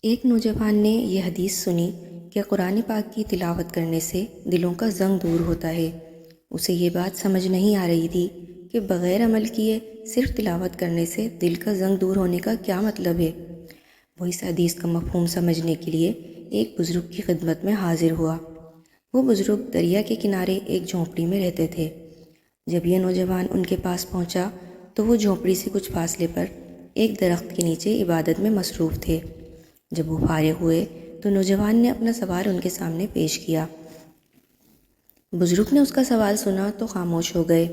ایک نوجوان نے یہ حدیث سنی کہ قرآن پاک کی تلاوت کرنے سے دلوں کا زنگ دور ہوتا ہے۔ اسے یہ بات سمجھ نہیں آ رہی تھی کہ بغیر عمل کیے صرف تلاوت کرنے سے دل کا زنگ دور ہونے کا کیا مطلب ہے۔ وہ اس حدیث کا مفہوم سمجھنے کے لیے ایک بزرگ کی خدمت میں حاضر ہوا۔ وہ بزرگ دریا کے کنارے ایک جھونپڑی میں رہتے تھے۔ جب یہ نوجوان ان کے پاس پہنچا تو وہ جھونپڑی سے کچھ فاصلے پر ایک درخت کے نیچے عبادت میں مصروف تھے۔ جب وہ فارغ ہوئے تو نوجوان نے اپنا سوال ان کے سامنے پیش کیا۔ بزرگ نے اس کا سوال سنا تو خاموش ہو گئے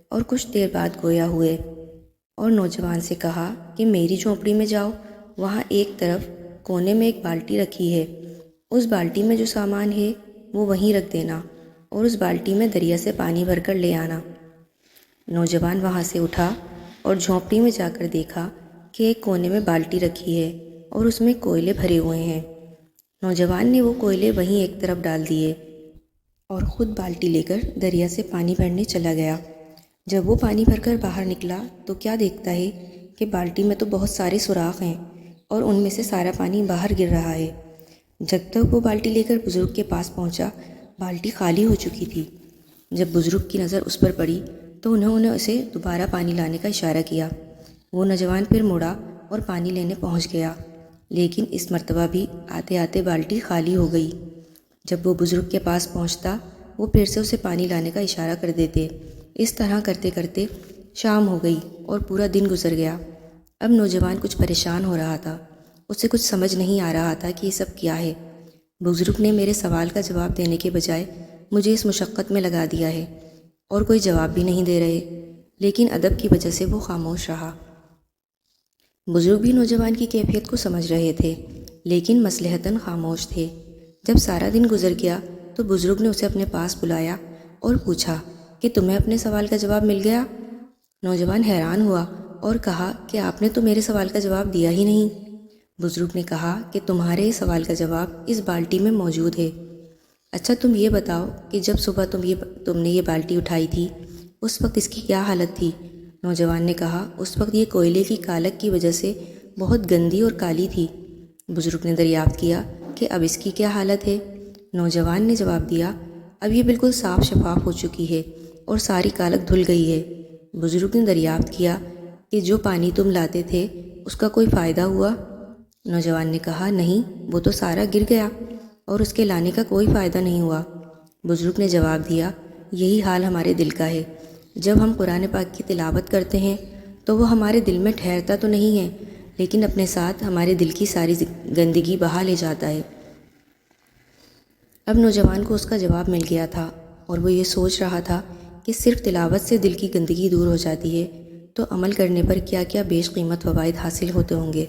اور کچھ دیر بعد گویا ہوئے اور نوجوان سے کہا کہ میری جھونپڑی میں جاؤ، وہاں ایک طرف کونے میں ایک بالٹی رکھی ہے، اس بالٹی میں جو سامان ہے وہ وہیں رکھ دینا اور اس بالٹی میں دریا سے پانی بھر کر لے آنا۔ نوجوان وہاں سے اٹھا اور جھونپڑی میں جا کر دیکھا کہ ایک کونے میں بالٹی رکھی ہے اور اس میں کوئلے بھرے ہوئے ہیں۔ نوجوان نے وہ کوئلے وہیں ایک طرف ڈال دیے اور خود بالٹی لے کر دریا سے پانی بھرنے چلا گیا۔ جب وہ پانی بھر کر باہر نکلا تو کیا دیکھتا ہے کہ بالٹی میں تو بہت سارے سوراخ ہیں اور ان میں سے سارا پانی باہر گر رہا ہے۔ جب تک وہ بالٹی لے کر بزرگ کے پاس پہنچا، بالٹی خالی ہو چکی تھی۔ جب بزرگ کی نظر اس پر پڑی تو انہوں نے اسے دوبارہ پانی لانے کا اشارہ کیا۔ وہ نوجوان پھر مڑا اور پانی لینے پہنچ گیا، لیکن اس مرتبہ بھی آتے آتے بالٹی خالی ہو گئی۔ جب وہ بزرگ کے پاس پہنچتا وہ پھر سے اسے پانی لانے کا اشارہ کر دیتے۔ اس طرح کرتے کرتے شام ہو گئی اور پورا دن گزر گیا۔ اب نوجوان کچھ پریشان ہو رہا تھا، اسے کچھ سمجھ نہیں آ رہا تھا کہ یہ سب کیا ہے۔ بزرگ نے میرے سوال کا جواب دینے کے بجائے مجھے اس مشقت میں لگا دیا ہے اور کوئی جواب بھی نہیں دے رہے، لیکن ادب کی وجہ سے وہ خاموش رہا۔ بزرگ بھی نوجوان کی کیفیت کو سمجھ رہے تھے، لیکن مصلحتاً خاموش تھے۔ جب سارا دن گزر گیا تو بزرگ نے اسے اپنے پاس بلایا اور پوچھا کہ تمہیں اپنے سوال کا جواب مل گیا؟ نوجوان حیران ہوا اور کہا کہ آپ نے تو میرے سوال کا جواب دیا ہی نہیں۔ بزرگ نے کہا کہ تمہارے سوال کا جواب اس بالٹی میں موجود ہے۔ اچھا تم یہ بتاؤ کہ جب صبح تم نے یہ بالٹی اٹھائی تھی اس وقت اس کی کیا حالت تھی؟ نوجوان نے کہا اس وقت یہ کوئلے کی کالک کی وجہ سے بہت گندی اور کالی تھی۔ بزرگ نے دریافت کیا کہ اب اس کی کیا حالت ہے؟ نوجوان نے جواب دیا اب یہ بالکل صاف شفاف ہو چکی ہے اور ساری کالک دھل گئی ہے۔ بزرگ نے دریافت کیا کہ جو پانی تم لاتے تھے اس کا کوئی فائدہ ہوا؟ نوجوان نے کہا نہیں، وہ تو سارا گر گیا اور اس کے لانے کا کوئی فائدہ نہیں ہوا۔ بزرگ نے جواب دیا یہی حال ہمارے دل کا ہے۔ جب ہم قرآن پاک کی تلاوت کرتے ہیں تو وہ ہمارے دل میں ٹھہرتا تو نہیں ہے، لیکن اپنے ساتھ ہمارے دل کی ساری گندگی بہا لے جاتا ہے۔ اب نوجوان کو اس کا جواب مل گیا تھا اور وہ یہ سوچ رہا تھا کہ صرف تلاوت سے دل کی گندگی دور ہو جاتی ہے تو عمل کرنے پر کیا کیا بیش قیمت فوائد حاصل ہوتے ہوں گے۔